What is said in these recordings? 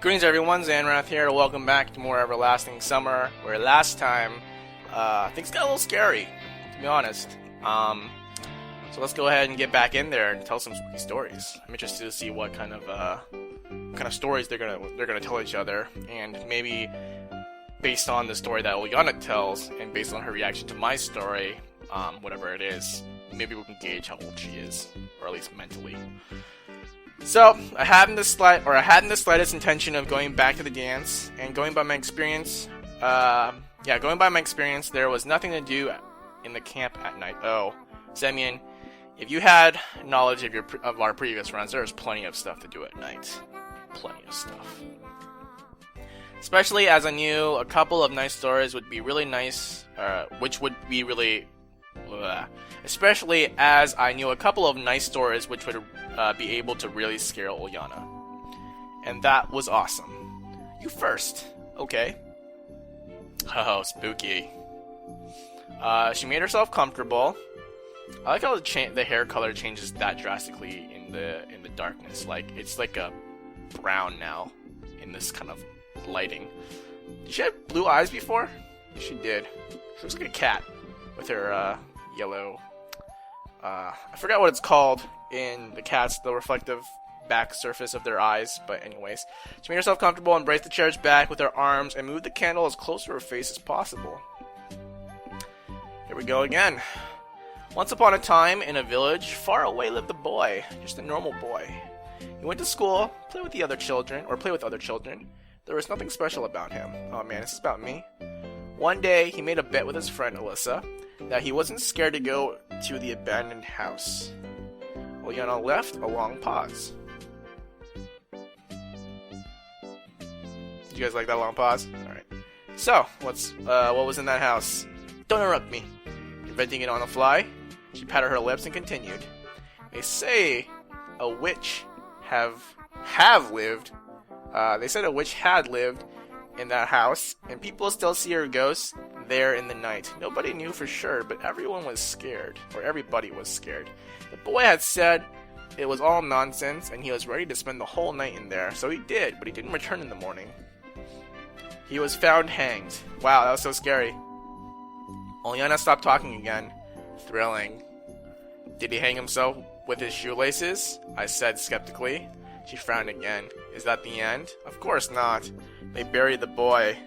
Greetings everyone, Zannrath here, welcome back to more Everlasting Summer, where last time, things got a little scary, to be honest. So let's go ahead and get back in there and tell some spooky stories. I'm interested to see what kind of stories they're gonna tell each other, and maybe based on the story that Ulyana tells, and based on her reaction to my story, whatever it is, maybe we can gauge how old she is, or at least mentally. So, I hadn't the slightest intention of going back to the dance, and going by my experience, there was nothing to do in the camp at night. Oh, Semyon, if you had knowledge of our previous runs, there was plenty of stuff to do at night. Plenty of stuff. Especially as I knew a couple of nice stories would be really nice, especially as I knew a couple of nice stories which would be able to really scare Ulyana. And that was awesome. You first. Okay. Oh, spooky. She made herself comfortable. I like how the hair color changes that drastically in the darkness. Like, it's like a brown now in this kind of lighting. Did she have blue eyes before? She did. She looks like a cat with her yellow... I forgot what it's called in the cats, the reflective back surface of their eyes, but anyways. She made herself comfortable, embraced the chair's back with her arms, and moved the candle as close to her face as possible. Here we go again. Once upon a time, in a village, far away lived a boy, just a normal boy. He went to school, play with other children. There was nothing special about him. Oh man, this is about me. One day, he made a bet with his friend Alyssa that he wasn't scared to go to the abandoned house. Ulyana left a long pause. Did you guys like that long pause? Alright. So, what was in that house? Don't interrupt me. Inventing it on the fly, she patted her lips and continued. They say a witch they said a witch had lived in that house, and people still see her ghost there in the night. Nobody knew for sure, but everybody was scared. The boy had said it was all nonsense, and he was ready to spend the whole night in there. So he did, but he didn't return in the morning. He was found hanged. Wow, that was so scary. Ulyana stopped talking again. Thrilling. Did he hang himself with his shoelaces? I said skeptically. She frowned again. Is that the end? Of course not. They buried the boy.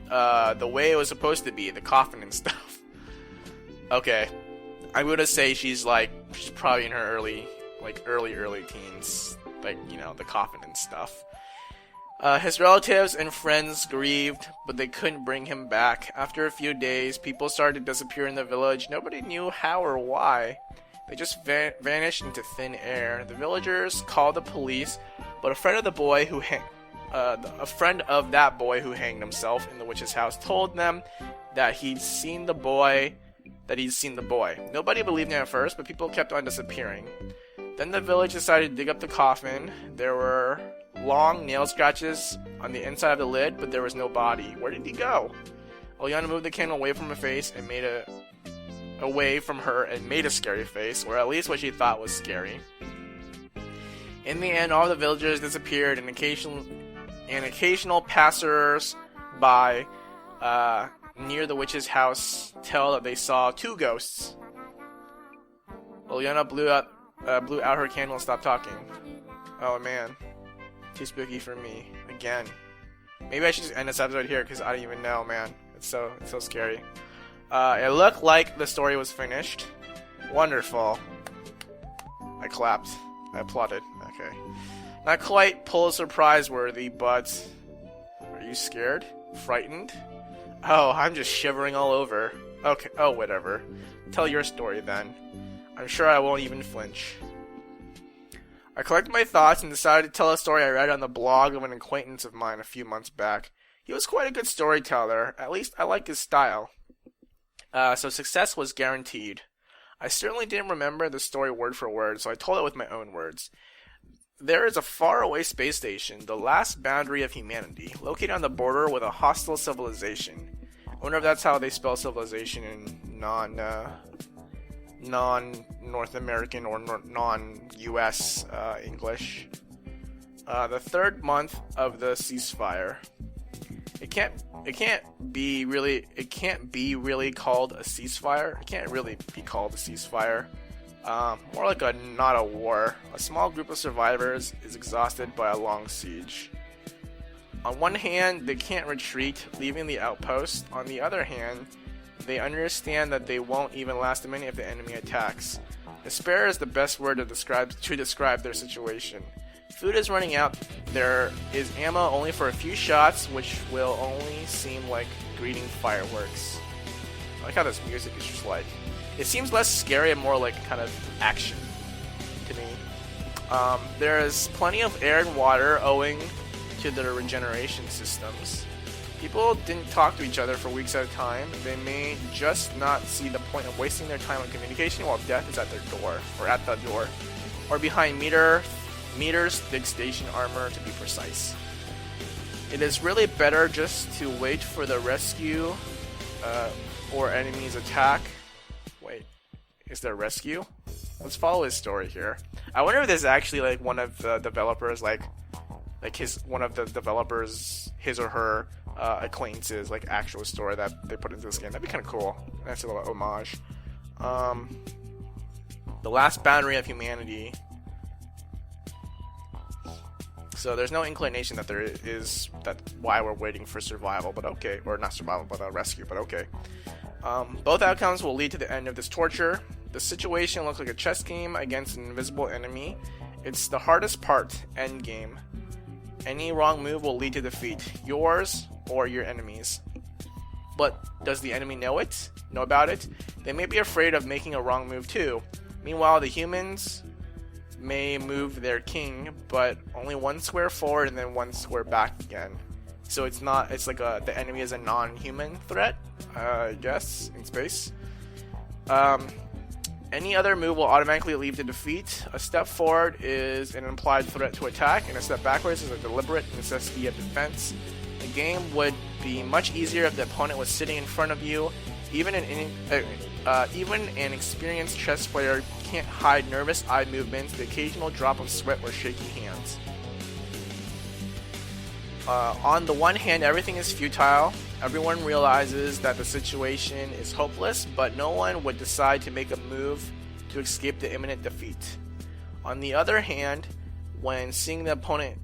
The way it was supposed to be, the coffin and stuff. Okay. I'm gonna say she's probably in her early teens. The coffin and stuff. His relatives and friends grieved, but they couldn't bring him back. After a few days, people started to disappear in the village. Nobody knew how or why. They just vanished into thin air. The villagers called the police, but a friend of that boy who hanged himself in the witch's house told them that he'd seen the boy. Nobody believed him at first, but people kept on disappearing. Then the village decided to dig up the coffin. There were long nail scratches on the inside of the lid, but there was no body. Where did he go? Ulyana moved the candle away from her and made a scary face, or at least what she thought was scary. In the end, all the villagers disappeared, and occasional passers-by near the witch's house tell that they saw two ghosts. Ulyana blew out her candle and stopped talking. Oh man, too spooky for me again. Maybe I should just end this episode here because I don't even know, man. It's so scary. It looked like the story was finished. Wonderful. I clapped. I applauded. Okay. Not quite Pulitzer Prize worthy, but... Are you scared? Frightened? Oh, I'm just shivering all over. Okay, oh, whatever. Tell your story then. I'm sure I won't even flinch. I collected my thoughts and decided to tell a story I read on the blog of an acquaintance of mine a few months back. He was quite a good storyteller. At least I liked his style. So success was guaranteed. I certainly didn't remember the story word for word, so I told it with my own words. There is a faraway space station, the last boundary of humanity, located on the border with a hostile civilization. I wonder if that's how they spell civilization in non-North American or non-US English. The third month of the ceasefire. It can't be really called a ceasefire. It can't really be called a ceasefire. More like not a war. A small group of survivors is exhausted by a long siege. On one hand, they can't retreat, leaving the outpost. On the other hand, they understand that they won't even last a minute if the enemy attacks. Despair is the best word to describe their situation. Food is running out. There is ammo only for a few shots, which will only seem like greeting fireworks. I like how this music is just like... It seems less scary and more like kind of action to me. There is plenty of air and water owing to their regeneration systems. People didn't talk to each other for weeks at a time. They may just not see the point of wasting their time on communication while death is at their door, or at the door, or behind meters thick station armor, to be precise. It is really better just to wait for the rescue or enemy's attack. Wait, is there rescue? Let's follow his story here. I wonder if this is actually like one of the developers, his or her acquaintances, like actual story that they put into this game. That'd be kind of cool. That's a little homage. The last boundary of humanity. So there's no inclination that there is why we're waiting for survival, but okay, or not survival, but rescue, but okay. Both outcomes will lead to the end of this torture. The situation looks like a chess game against an invisible enemy. It's the hardest part, end game. Any wrong move will lead to defeat, yours or your enemies. But does the enemy know about it? They may be afraid of making a wrong move too. Meanwhile, the humans may move their king, but only one square forward and then one square back again. So it's like the enemy is a non-human threat, I guess, in space. Any other move will automatically lead to defeat. A step forward is an implied threat to attack, and a step backwards is a deliberate necessity of defense. The game would be much easier if the opponent was sitting in front of you. Even an experienced chess player can't hide nervous eye movements, the occasional drop of sweat, or shaky hands. On the one hand, everything is futile. Everyone realizes that the situation is hopeless, but no one would decide to make a move to escape the imminent defeat. On the other hand, when seeing the opponent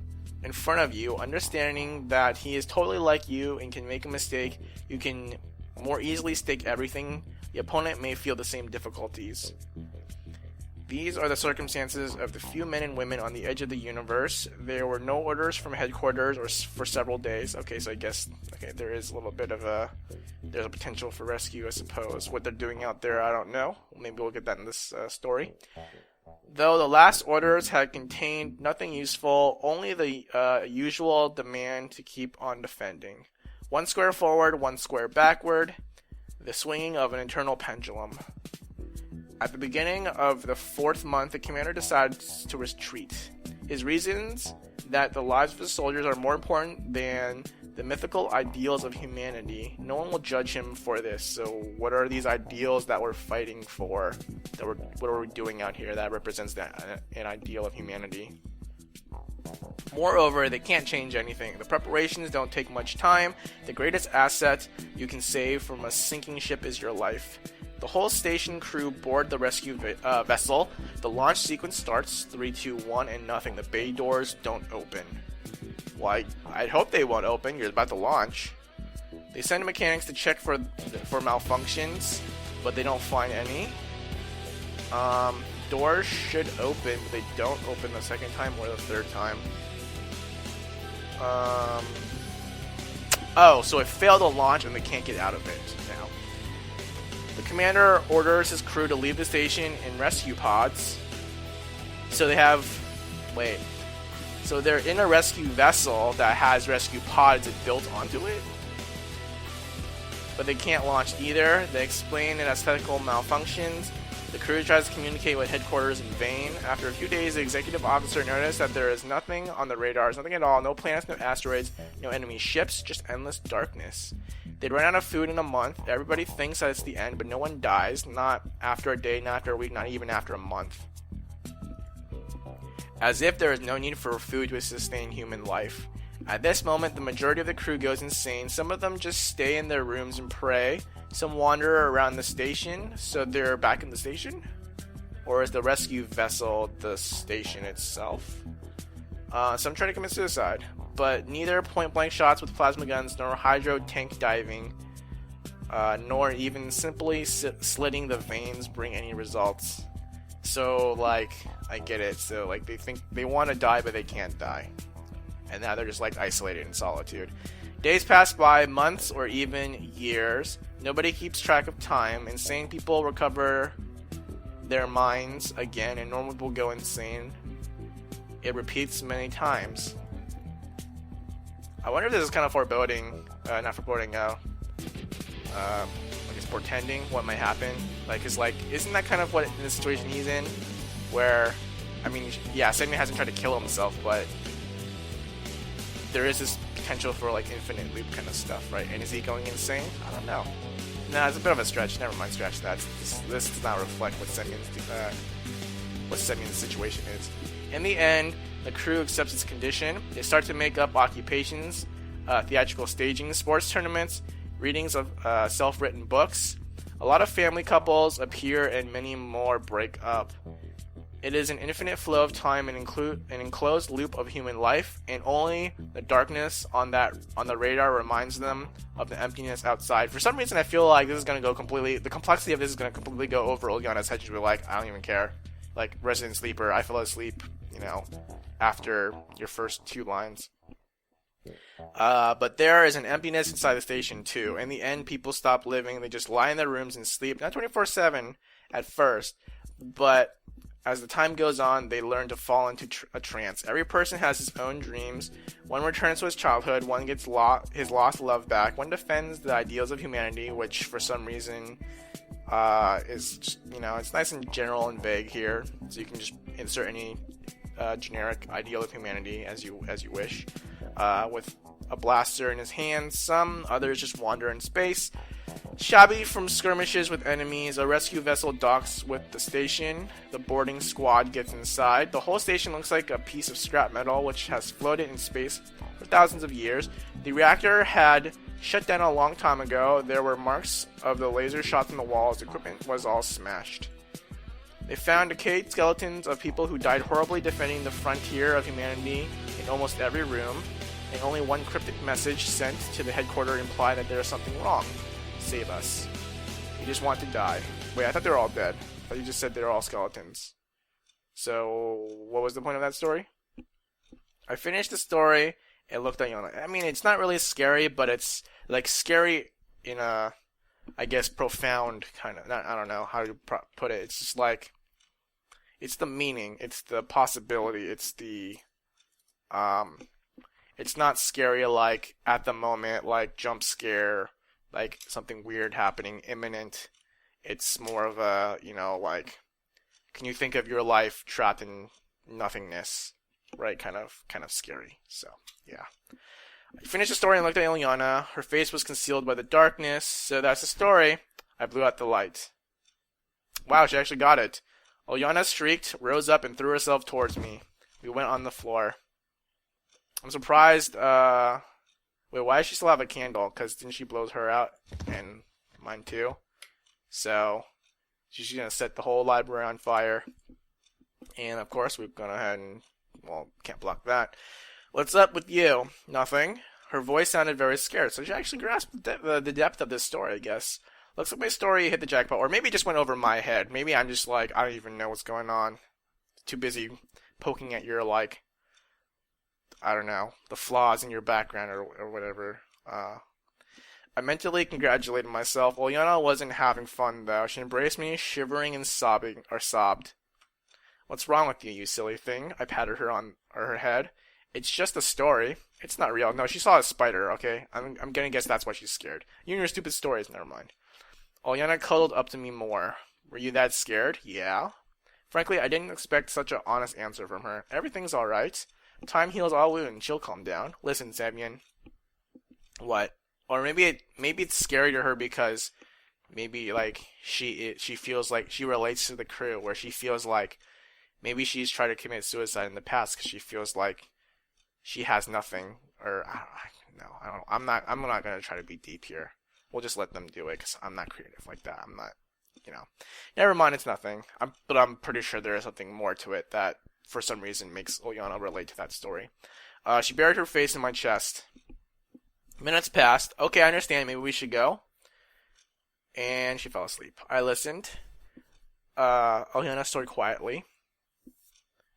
in front of you, understanding that he is totally like you and can make a mistake, you can more easily stake everything. The opponent may feel the same difficulties. These are the circumstances of the few men and women on the edge of the universe. There were no orders from headquarters for several days. Okay, so I guess there is a little bit of there's a potential for rescue, I suppose. What they're doing out there, I don't know. Maybe we'll get that in this story. Though the last orders had contained nothing useful, only the usual demand to keep on defending. One square forward, one square backward. The swinging of an internal pendulum. At the beginning of the 4th month, the commander decides to retreat. His reasons that the lives of his soldiers are more important than the mythical ideals of humanity. No one will judge him for this. So what are these ideals that we're fighting for? What are we doing out here that represents an ideal of humanity? Moreover, they can't change anything. The preparations don't take much time. The greatest asset you can save from a sinking ship is your life. The whole station crew board the rescue vessel. The launch sequence starts. 3, 2, 1, and nothing. The bay doors don't open. Well, I hope they won't open. You're about to launch. They send mechanics to check for malfunctions, but they don't find any. Doors should open, but they don't open the second time or the third time. Oh, so it failed to launch and they can't get out of it now. The commander orders his crew to leave the station in rescue pods. So they're in a rescue vessel that has rescue pods built onto it. But they can't launch either. They explain an aesthetical malfunctions. The crew tries to communicate with headquarters in vain. After a few days, the executive officer noticed that there is nothing on the radars, nothing at all, no planets, no asteroids, no enemy ships, just endless darkness. They'd run out of food in a month. Everybody thinks that it's the end, but no one dies. Not after a day, not after a week, not even after a month. as if there is no need for food to sustain human life. At this moment, the majority of the crew goes insane. Some of them just stay in their rooms and pray. Some wander around the station, so they're back in the station? Or is the rescue vessel the station itself? Some try to commit suicide, but neither point-blank shots with plasma guns, nor hydro tank diving, nor even simply slitting the veins bring any results. So, like, I get it. So, like, they think they want to die, but they can't die. And now they're just, like, isolated in solitude. Days pass by, months, or even years. Nobody keeps track of time. Insane people recover their minds again, and normal people go insane. It repeats many times. I wonder if this is kind of foreboding, not foreboding, I guess portending what might happen. Like, it's like, isn't that kind of what in the situation he's in? Where, I mean, yeah, Semyon hasn't tried to kill himself, but there is this potential for, like, infinite loop kind of stuff, right? And is he going insane? I don't know. Nah, it's a bit of a stretch. Never mind, stretch that. This does not reflect what Semyon's situation is. In the end, the crew accepts its condition. They start to make up occupations, theatrical staging, sports tournaments, readings of self-written books. A lot of family couples appear and many more break up. It is an infinite flow of time and an enclosed loop of human life, and only the darkness on the radar reminds them of the emptiness outside. For some reason, I feel like this is going to go completely, the complexity of this is going to completely go over Ulyana's head. She'll be like, I don't even care. Like, Resident Sleeper, I fell asleep, after your first 2 lines. But there is an emptiness inside the station, too. In the end, people stop living. They just lie in their rooms and sleep. Not 24/7 at first, but as the time goes on, they learn to fall into a trance. Every person has his own dreams. One returns to his childhood. One gets his lost love back. One defends the ideals of humanity, which for some reason is just, it's nice and general and vague here. So you can just insert any generic ideal of humanity as you wish. With a blaster in his hands, some others just wander in space. Shabby from skirmishes with enemies, a rescue vessel docks with the station. The boarding squad gets inside. The whole station looks like a piece of scrap metal which has floated in space for thousands of years. The reactor had shut down a long time ago. There were marks of the laser shots on the walls. Equipment was all smashed. They found decayed skeletons of people who died horribly defending the frontier of humanity in almost every room, and only one cryptic message sent to the headquarters implied that there is something wrong. Save us. You just want to die. Wait, I thought they were all dead. I thought you just said they were all skeletons. So, what was the point of that story? I finished the story and looked at Yona. I mean, it's not really scary, but it's, like, scary in a, I guess, profound kind of, I don't know how to put it. It's just like, it's the meaning, it's the possibility, it's the, it's not scary like, at the moment, like, jump scare, like something weird happening, imminent. It's more of a, like, can you think of your life trapped in nothingness, right? Kind of scary. So, yeah. I finished the story and looked at Ilyana. Her face was concealed by the darkness, so that's the story. I blew out the light. Wow, she actually got it. Ilyana shrieked, rose up, and threw herself towards me. We went on the floor. I'm surprised, wait, why does she still have a candle? Because didn't she blow her out? And mine too. So, she's going to set the whole library on fire. And, of course, we've gone ahead and, well, can't block that. What's up with you? Nothing. Her voice sounded very scared, so she actually grasped the depth of this story, I guess. Looks like my story hit the jackpot, or maybe it just went over my head. Maybe I'm just like, I don't even know what's going on. Too busy poking at your, like, I don't know, the flaws in your background or whatever. I mentally congratulated myself. Ulyana wasn't having fun, though. She embraced me, shivering and sobbed. What's wrong with you, you silly thing? I patted her on her head. It's just a story. It's not real. No, she saw a spider, okay? I'm gonna guess that's why she's scared. You and your stupid stories, never mind. Ulyana cuddled up to me more. Were you that scared? Yeah. Frankly, I didn't expect such an honest answer from her. Everything's alright. Time heals all wounds. She'll calm down. Listen, Semyon. What? Or maybe it's scary to her because maybe like she feels like she relates to the crew, where she feels like Maybe she's tried to commit suicide in the past because she feels like she has nothing. Or no, I don't. I'm not gonna try to be deep here. We'll just let them do it because I'm not creative like that. I'm not. Never mind. It's nothing. But I'm pretty sure there is something more to it that, for some reason, makes Ulyana relate to that story. She buried her face in my chest. Minutes passed. Okay, I understand. Maybe we should go. And she fell asleep. I listened. Ulyana snored quietly.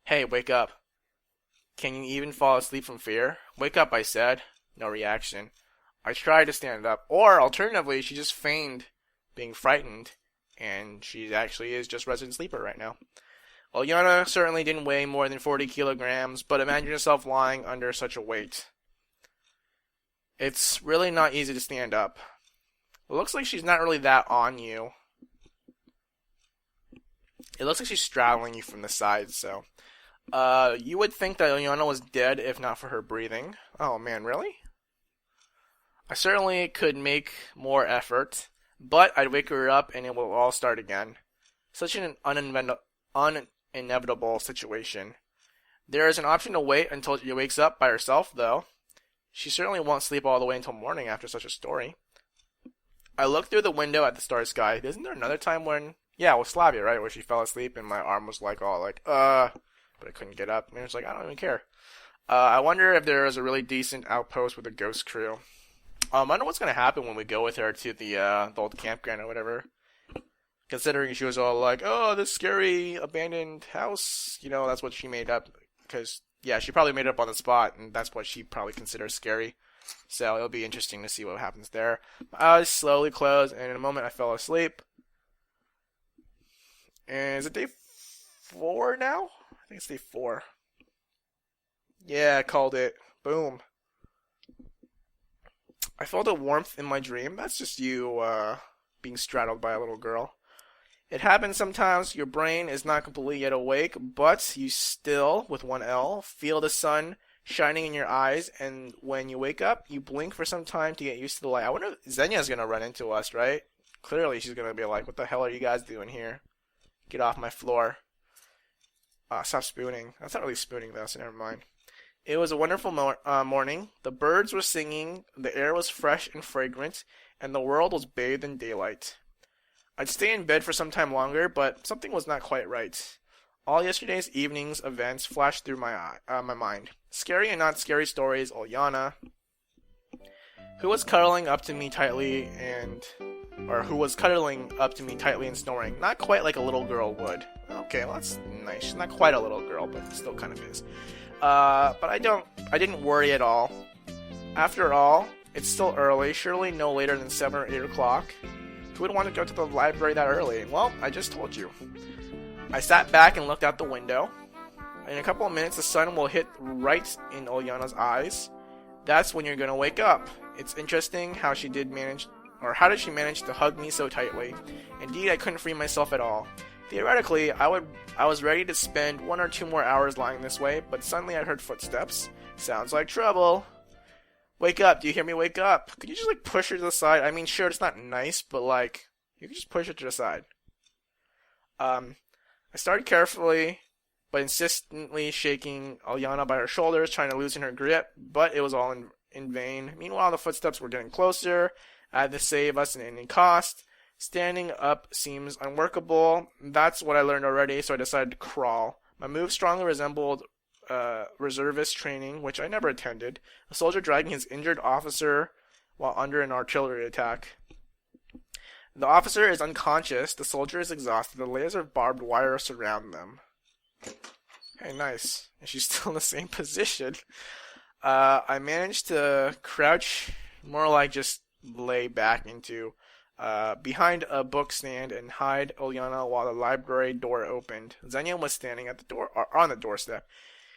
Hey, wake up. Can you even fall asleep from fear? Wake up, I said. No reaction. I tried to stand up. Or, alternatively, she just feigned being frightened. And she actually is just resident sleeper right now. Ulyana certainly didn't weigh more than 40 kilograms, but imagine yourself lying under such a weight. It's really not easy to stand up. It looks like she's not really that on you. It looks like she's straddling you from the side, so... you would think that Ulyana was dead if not for her breathing. Oh man, really? I certainly could make more effort, but I'd wake her up and it will all start again. Such an inevitable situation. There is an option to wait until she wakes up by herself, though. She certainly won't sleep all the way until morning after such a story. I looked through the window at the star sky. Isn't there another time when... Yeah, with Slavia, right? Where she fell asleep and my arm was like all like, but I couldn't get up. And it was like, I don't even care. I wonder if there is a really decent outpost with a ghost crew. I wonder what's going to happen when we go with her to the old campground or whatever. Considering she was all like, oh, this scary abandoned house. That's what she made up. Because, yeah, she probably made it up on the spot, and that's what she probably considers scary. So it'll be interesting to see what happens there. My eyes slowly closed, and in a moment I fell asleep. And is it day 4 now? I think it's day 4. Yeah, I called it. Boom. I felt a warmth in my dream. That's just you being straddled by a little girl. It happens sometimes. Your brain is not completely yet awake, but you still, with one L, feel the sun shining in your eyes, and when you wake up, you blink for some time to get used to the light. I wonder if Zenya's going to run into us, right? Clearly she's going to be like, what the hell are you guys doing here? Get off my floor. Stop spooning. That's not really spooning though, so never mind. It was a wonderful morning. The birds were singing, the air was fresh and fragrant, and the world was bathed in daylight. I'd stay in bed for some time longer, but something was not quite right. All yesterday's evening's events flashed through my mind. Scary and not scary stories, Ulyana, who was cuddling up to me tightly and snoring. Not quite like a little girl would. Okay, well that's nice. She's not quite a little girl, but still kind of is. But I didn't worry at all. After all, it's still early, surely no later than 7 or 8 o'clock. Who would want to go to the library that early? Well, I just told you. I sat back and looked out the window. In a couple of minutes, the sun will hit right in Ulyana's eyes. That's when you're gonna wake up. It's interesting how she did manage, or how did she manage to hug me so tightly? Indeed, I couldn't free myself at all. Theoretically, I was ready to spend 1 or 2 more hours lying this way, but suddenly I heard footsteps. Sounds like trouble. Wake up, do you hear me? Wake up. Could you just push her to the side? I mean, sure, it's not nice, but you could just push her to the side. I started carefully, but insistently shaking Ulyana by her shoulders, trying to loosen her grip, but it was all in vain. Meanwhile, the footsteps were getting closer. I had to save us an any cost. Standing up seems unworkable. That's what I learned already, so I decided to crawl. My move strongly resembled reservist training, which I never attended. A soldier dragging his injured officer while under an artillery attack. The officer is unconscious, the soldier is exhausted, the layers of barbed wire surround them. Hey, nice. And she's still in the same position. I managed to crouch, more like just lay back into behind a book stand and hide Ulyana while the library door opened. Zenya was standing at the door, or on the doorstep.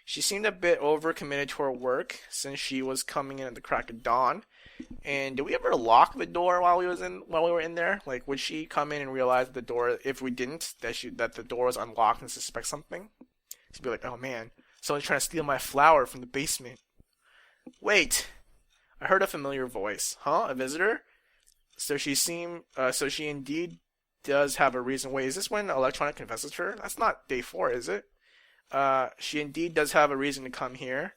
She seemed a bit overcommitted to her work since she was coming in at the crack of dawn. And did we ever lock the door while we were in there? Would she come in and realize the door, if we didn't, that the door was unlocked and suspect something? She'd be like, oh man, someone's trying to steal my flower from the basement. Wait! I heard a familiar voice. Huh? A visitor? So she indeed does have a reason. Wait, is this when Electronic confesses her? That's not day 4, is it? She indeed does have a reason to come here.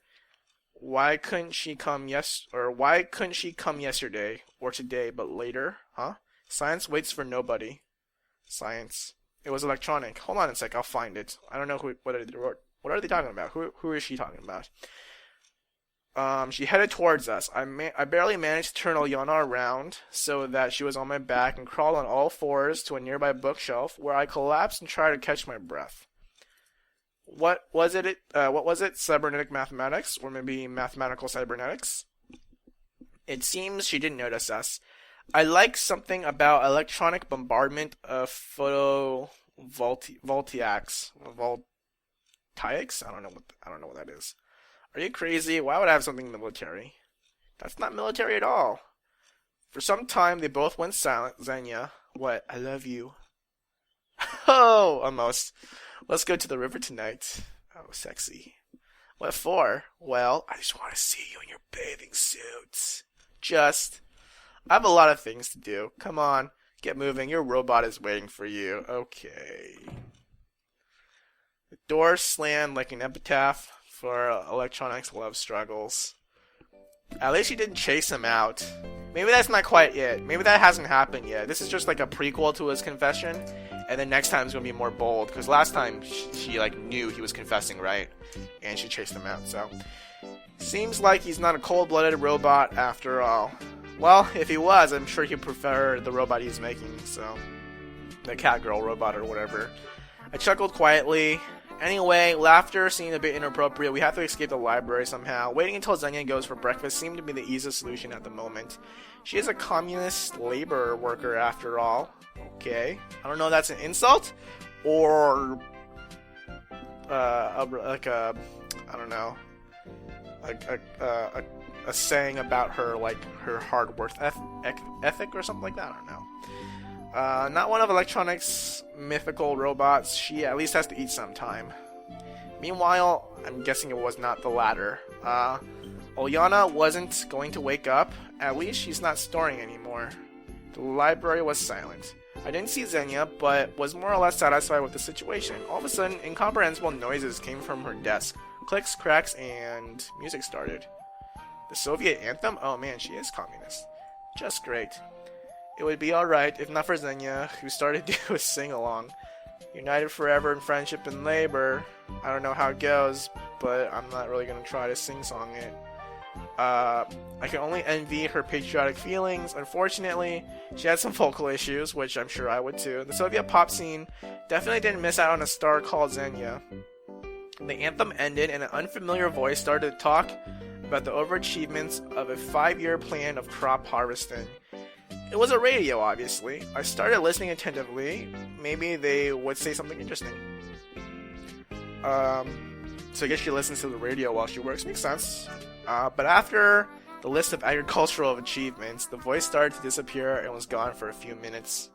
Why couldn't she come why couldn't she come yesterday or today but later? Huh? Science waits for nobody. Science. It was electronic. Hold on a sec, I'll find it. I don't know what are they talking about? Who is she talking about? She headed towards us. I barely managed to turn Olyana around so that she was on my back and crawled on all fours to a nearby bookshelf where I collapsed and tried to catch my breath. What was it? Cybernetic mathematics? Or maybe mathematical cybernetics? It seems she didn't notice us. I like something about electronic bombardment of voltaics. I don't know what that is. Are you crazy? Why would I have something military? That's not military at all. For some time, they both went silent. Xenia, what? I love you. Oh, almost. Let's go to the river tonight. Oh, sexy. What for? Well, I just want to see you in your bathing suits. I have a lot of things to do. Come on, get moving. Your robot is waiting for you. Okay. The door slammed like an epitaph for electronics love struggles. At least you didn't chase him out. Maybe that's not quite it. Maybe that hasn't happened yet. This is just like a prequel to his confession. And then next time is going to be more bold. Because last time she like knew he was confessing, right? And she chased him out, so. Seems like he's not a cold-blooded robot after all. Well, if he was, I'm sure he'd prefer the robot he's making, so. The Catgirl robot or whatever. I chuckled quietly. Anyway, laughter seemed a bit inappropriate. We have to escape the library somehow. Waiting until Xenia goes for breakfast seemed to be the easiest solution at the moment. She is a communist labor worker after all. Okay. I don't know if that's an insult or a saying about her, like her hard work ethic or something like that. I don't know. Not one of electronics' mythical robots. She at least has to eat sometime. Meanwhile, I'm guessing it was not the latter. Olyana wasn't going to wake up. At least she's not snoring anymore. The library was silent. I didn't see Xenia, but was more or less satisfied with the situation. All of a sudden, incomprehensible noises came from her desk. Clicks, cracks, and music started. The Soviet anthem? Oh man, she is communist. Just great. It would be alright if not for Xenia, who started to do a sing-along. United forever in friendship and labor. I don't know how it goes, but I'm not really going to try to sing-song it. I can only envy her patriotic feelings. Unfortunately, she had some vocal issues, which I'm sure I would too. The Soviet pop scene definitely didn't miss out on a star called Xenia. The anthem ended and an unfamiliar voice started to talk about the overachievements of a 5-year plan of crop harvesting. It was a radio, obviously. I started listening attentively. Maybe they would say something interesting. So I guess she listens to the radio while she works. Makes sense. But after the list of agricultural achievements, the voice started to disappear and was gone for a few minutes.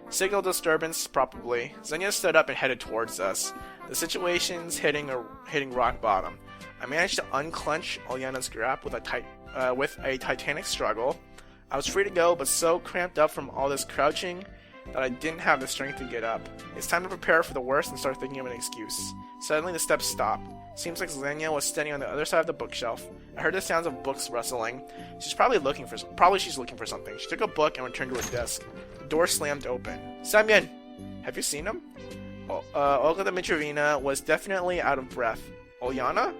Signal disturbance, probably. Xenia stood up and headed towards us. The situation's hitting rock bottom. I managed to unclench Olyana's grip with a titanic struggle. I was free to go, but so cramped up from all this crouching that I didn't have the strength to get up. It's time to prepare for the worst and start thinking of an excuse. Suddenly the steps stopped. Seems like Xenia was standing on the other side of the bookshelf. I heard the sounds of books rustling. She's probably looking for something. She took a book and returned to her desk. The door slammed open. Semyon! Have you seen him? Olga Dmitryevna was definitely out of breath. Olyana?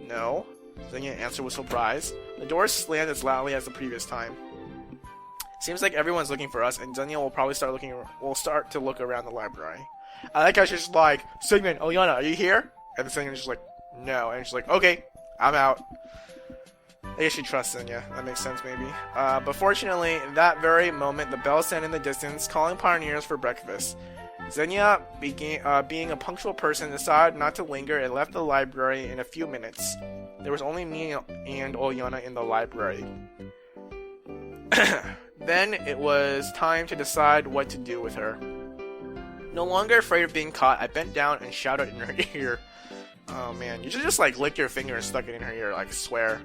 No. Xenia answered with surprise. The door slammed as loudly as the previous time. Seems like everyone's looking for us, and Xenia will probably start to look around the library. I like how she's just like, Semyon, Olyana, are you here? And Semyon's just like, no. And she's like, okay, I'm out. I guess she trusts Xenia. That makes sense, maybe. But fortunately, in that very moment, the bell sounded in the distance, calling pioneers for breakfast. Xenia, being a punctual person, decided not to linger and left the library in a few minutes. There was only me and Olyana in the library. Then it was time to decide what to do with her. No longer afraid of being caught, I bent down and shouted in her ear. Oh man, you should just like lick your finger and stuck it in her ear, like swear.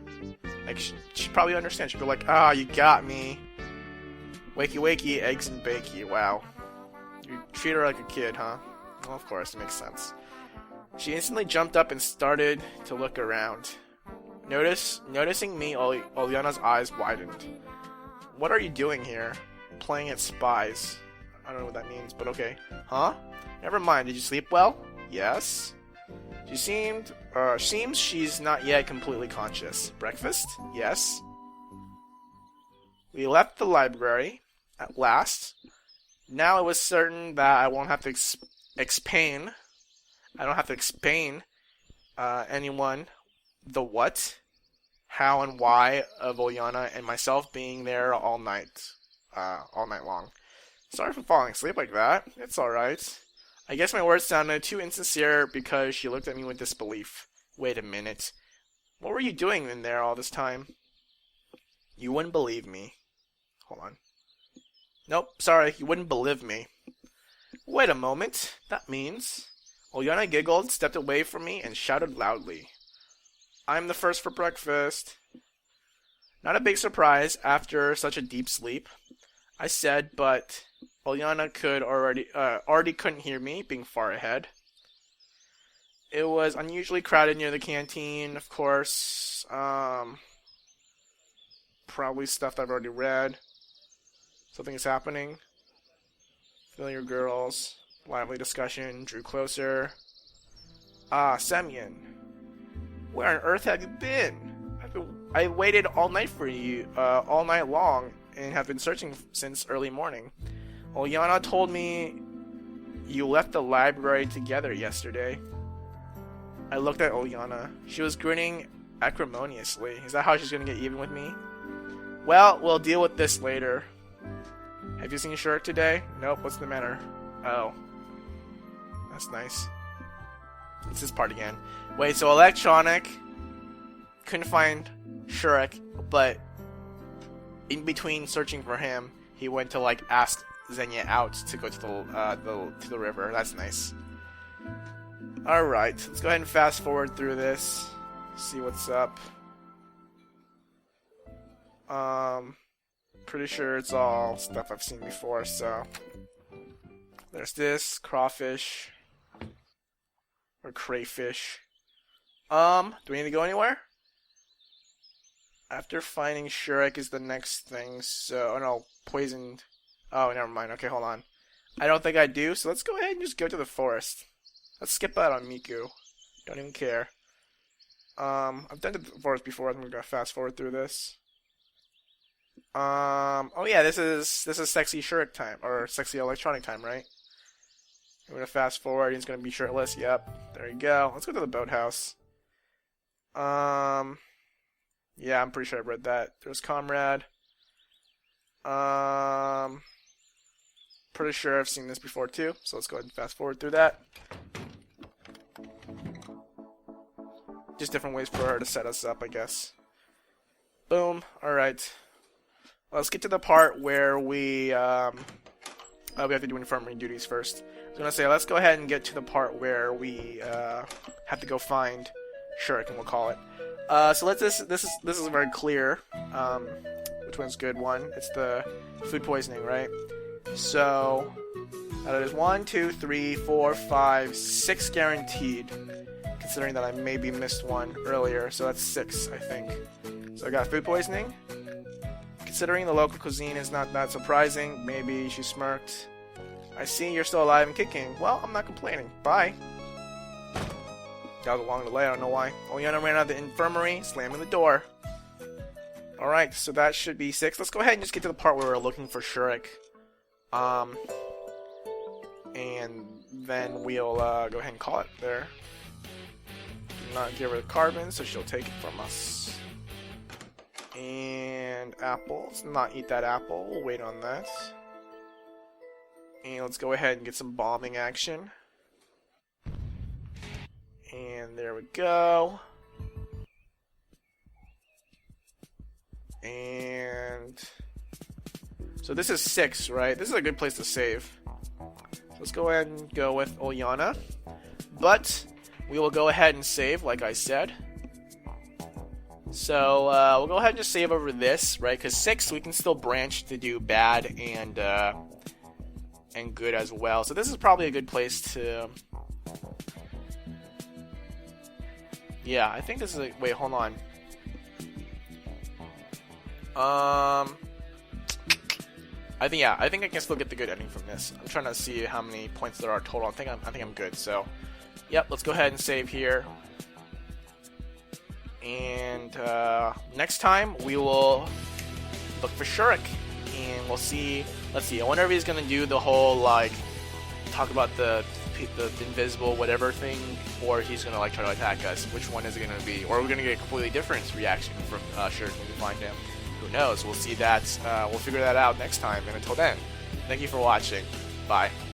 Like she'd probably understand. She'd be like, you got me. Wakey wakey, eggs and bakey. Wow. You treat her like a kid, huh? Well, of course, it makes sense. She instantly jumped up and started to look around. Noticing me, Olyana's eyes widened. What are you doing here? Playing at spies. I don't know what that means, but okay. Huh? Never mind, did you sleep well? Yes. Seems she's not yet completely conscious. Breakfast? Yes. We left the library, at last. Now it was certain that I won't have to explain. I don't have to explain anyone the what, how, and why of Olyana and myself being there all night long. Sorry for falling asleep like that. It's alright. I guess my words sounded too insincere because she looked at me with disbelief. Wait a minute. What were you doing in there all this time? You wouldn't believe me. Hold on. Nope, sorry, you wouldn't believe me. Wait a moment. That means... Olyana giggled, stepped away from me, and shouted loudly. I'm the first for breakfast. Not a big surprise after such a deep sleep, I said, but Olyana already couldn't hear me, being far ahead. It was unusually crowded near the canteen, of course. Probably stuff that I've already read. Something is happening. Familiar girls. Lively discussion. Drew closer. Ah, Semyon. Where on earth have you been? I waited all night for you, all night long, and have been searching since early morning. Olyana told me you left the library together yesterday. I looked at Olyana. She was grinning acrimoniously. Is that how she's gonna get even with me? Well, we'll deal with this later. Have you seen Shurik today? Nope, what's the matter? Oh. That's nice. It's this part again. Wait, so Electronic couldn't find Shurik, but in between searching for him, he went to like ask Xenia out to go to the river. That's nice. All right, let's go ahead and fast forward through this. See what's up. Pretty sure it's all stuff I've seen before. So there's this crawfish or crayfish. Do we need to go anywhere? After finding Shurik is the next thing. So, oh no, poisoned. Oh, never mind. Okay, hold on. I don't think I do. So let's go ahead and just go to the forest. Let's skip out on Miku. Don't even care. I've done the forest before. I'm gonna fast forward through this. Oh yeah, this is sexy Shurik time or sexy Electronic time, right? I'm gonna fast forward. He's gonna be shirtless. Yep. There you go. Let's go to the boathouse. Yeah, I'm pretty sure I've read that. There's Comrade. Pretty sure I've seen this before too. So let's go ahead and fast forward through that. Just different ways for her to set us up, I guess. Boom. Alright. Let's get to the part where we have to do infirmary duties first. I was going to say, let's go ahead and get to the part where we have to go find Shurik, and we'll call it. So let's this is very clear. Which one's good one? It's the food poisoning, right? So that is 1, 2, 3, 4, 5, 6 guaranteed. Considering that I maybe missed one earlier, so that's 6, I think. So I got food poisoning. Considering the local cuisine is not that surprising, maybe she smirked. I see you're still alive and kicking. Well, I'm not complaining. Bye. That was a long delay, I don't know why. Olyana ran out of the infirmary, slamming the door. Alright, so that should be 6. Let's go ahead and just get to the part where we're looking for Shurik. And then we'll go ahead and call it there. Do not give her the carbon, so she'll take it from us. And apples. Not eat that apple. We'll wait on that. And let's go ahead and get some bombing action. And there we go. And so this is 6, right? This is a good place to save. So let's go ahead and go with Olyana. But we will go ahead and save, like I said. So we'll go ahead and just save over this, right? Because 6, we can still branch to do bad and good as well. So this is probably a good place to Yeah, I think this is a... Wait, hold on. I think I can still get the good ending from this. I'm trying to see how many points there are total. I think I'm good. So, yep, let's go ahead and save here. And next time we will look for Shurik, and we'll see. Let's see. I wonder if he's gonna do the whole like talk about the invisible whatever thing, or he's gonna like try to attack us. Which one is it gonna be? Or are we gonna get a completely different reaction from Shurik when we find him? Who knows? We'll see that. We'll figure that out next time. And until then, thank you for watching. Bye.